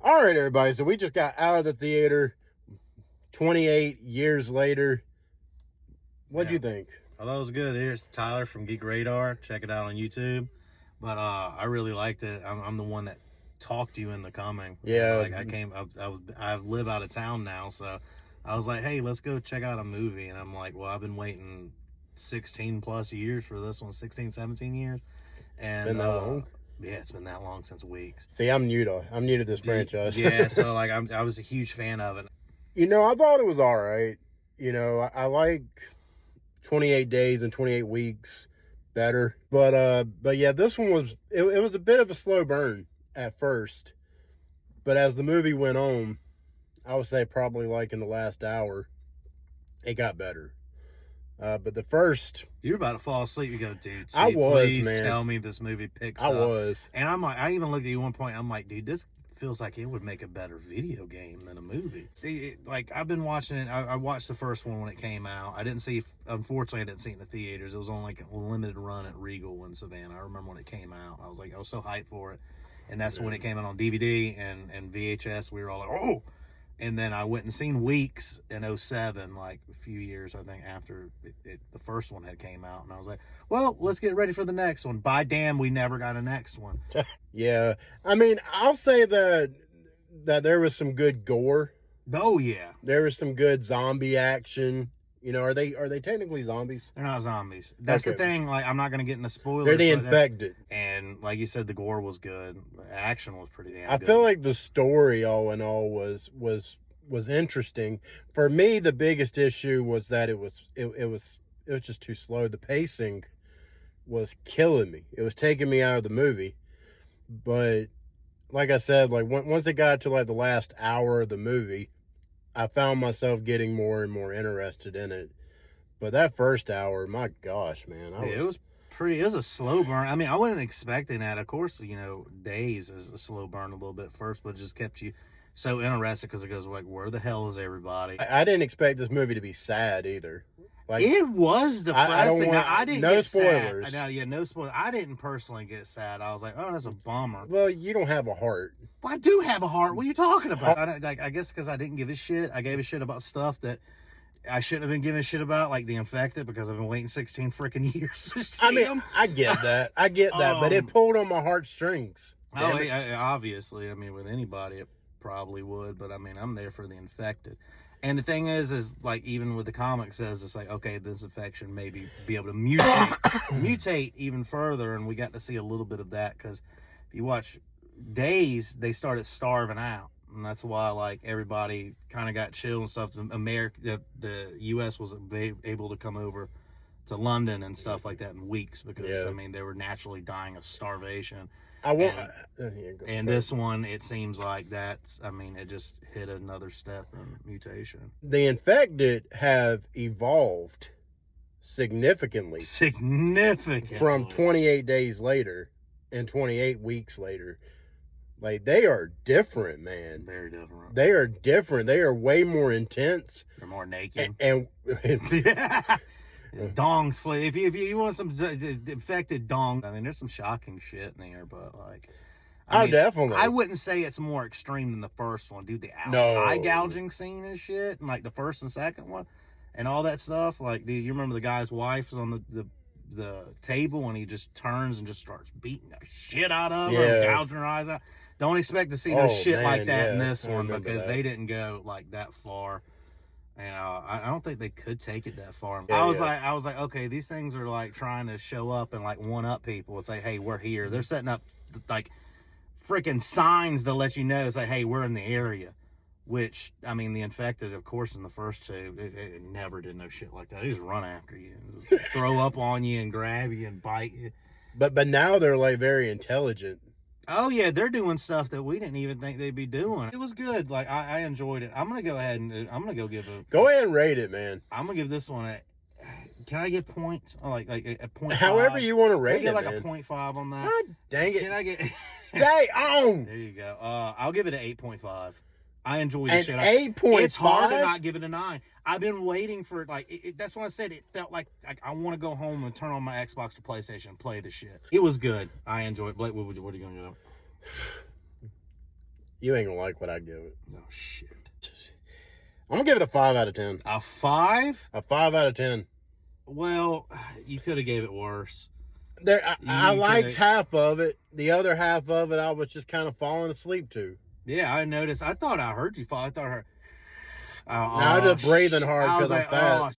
All right, everybody. So we just got out of the theater 28 years later. What'd you think? Oh, that was good. Here's Tyler from Geek Radar. Check it out on YouTube. But I really liked it. I'm the one that talked you into coming. Yeah. Like I live out of town now, so I was like, hey, let's go check out a movie. And I'm like, well, I've been waiting 16 plus years for this one, 16, 17 years. And been that long? Yeah, it's been that long, since weeks. See, I'm new to this franchise. Yeah, so like I was a huge fan of it. You know, I thought it was all right. You know, I like 28 days and 28 weeks better. But yeah, this one was it was a bit of a slow burn at first. But as the movie went on, I would say probably like in the last hour, it got better. But the first, you were about to fall asleep. You go, dude. I was, please man. Tell me this movie picks up. I was, and I'm like, I even looked at you at one point. I'm like, dude, this feels like it would make a better video game than a movie. See, like I've been watching it. I watched the first one when it came out. Unfortunately, I didn't see it in the theaters. It was on like a limited run at Regal in Savannah. I remember when it came out. I was so hyped for it, and that's when it came out on DVD and VHS. We were all like, oh. And then I went and seen Weeks in 2007, like a few years, I think, after the first one had came out. And I was like, well, let's get ready for the next one. By damn, we never got a next one. Yeah. I mean, I'll say that there was some good gore. Oh, yeah. There was some good zombie action. You know, are they technically zombies? They're not zombies. That's the thing. Like, I'm not going to get into spoilers. They're the infected. And like you said, the gore was good. The action was pretty damn good. I feel like the story, all in all, was interesting. For me, the biggest issue was that it was just too slow. The pacing was killing me. It was taking me out of the movie. But like I said, like once it got to like the last hour of the movie, I found myself getting more and more interested in it. But that first hour, my gosh, man. It was a slow burn. I mean, I wasn't expecting that. Of course, you know, Days is a slow burn a little bit first, but it just kept you so interested because it goes like, where the hell is everybody? I didn't expect this movie to be sad either. Like, it was depressing. I didn't no get spoilers. Sad. No, yeah, no spoilers. I didn't personally get sad. I was like, oh, that's a bummer. Well, you don't have a heart. Well, I do have a heart. What are you talking about? I guess because I didn't give a shit. I gave a shit about stuff that I shouldn't have been giving a shit about, like the infected, because I've been waiting 16 freaking years to see them. I get that. But it pulled on my heartstrings. Obviously. I mean, with anybody, it probably would. But I mean, I'm there for the infected. And the thing is like, even with the comic says, it's like, okay, this infection maybe be able to mutate even further. And we got to see a little bit of that, because if you watch Days, they started starving out. And that's why, like, everybody kind of got chill and stuff. The U.S. was able to come over to London and stuff like that in weeks, because, I mean, they were naturally dying of starvation. And this one, it seems like it just hit another step in mutation. The infected have evolved significantly from 28 days later and 28 weeks later. Like, they are different, man. Very different. They are different. They are way more intense. They're more naked. And dongs flip. If you want some infected dong, I mean, there's some shocking shit in there, but like, I mean, definitely. I wouldn't say it's more extreme than the first one, dude. The eye gouging scene and shit, and like the first and second one, and all that stuff. Like, you remember the guy's wife was on the table, and he just turns and just starts beating the shit out of her, gouging her eyes out. Don't expect to see no shit like that in this one, because they didn't go like that far. And I don't think they could take it that far. I was like, okay, these things are like trying to show up and like one up people. It's like, hey, we're here. They're setting up like freaking signs to let you know. It's like, hey, we're in the area. Which, I mean, the infected, of course, in the first two, it never did no shit like that. They just run after you, and throw up on you, and grab you, and bite you. But now they're like very intelligent. Oh yeah, they're doing stuff that we didn't even think they'd be doing. It was good. Like, I enjoyed it. I'm gonna go ahead and go ahead and rate it, man. I'm gonna give this one can I get points? Like a point. However you want to rate it, like man. a 0.5 on that. God dang it! Can I get? Stay on. There you go. I'll give it an 8.5. I enjoyed the shit. 8.5. It's hard to not give it a 9. I've been waiting for it. Like, that's what I said. It felt like I want to go home and turn on my Xbox to PlayStation and play the shit. It was good. I enjoyed it. Blake, what are you gonna do? You ain't gonna like what I give it. Oh shit. I'm gonna give it a 5 out of 10. A 5? A 5 out of 10. Well, you could have gave it worse. I liked half of it. The other half of it, I was just kind of falling asleep to. Yeah, I noticed. I thought I heard you fall. I thought I heard. Now I'm just breathing hard because I'm fat.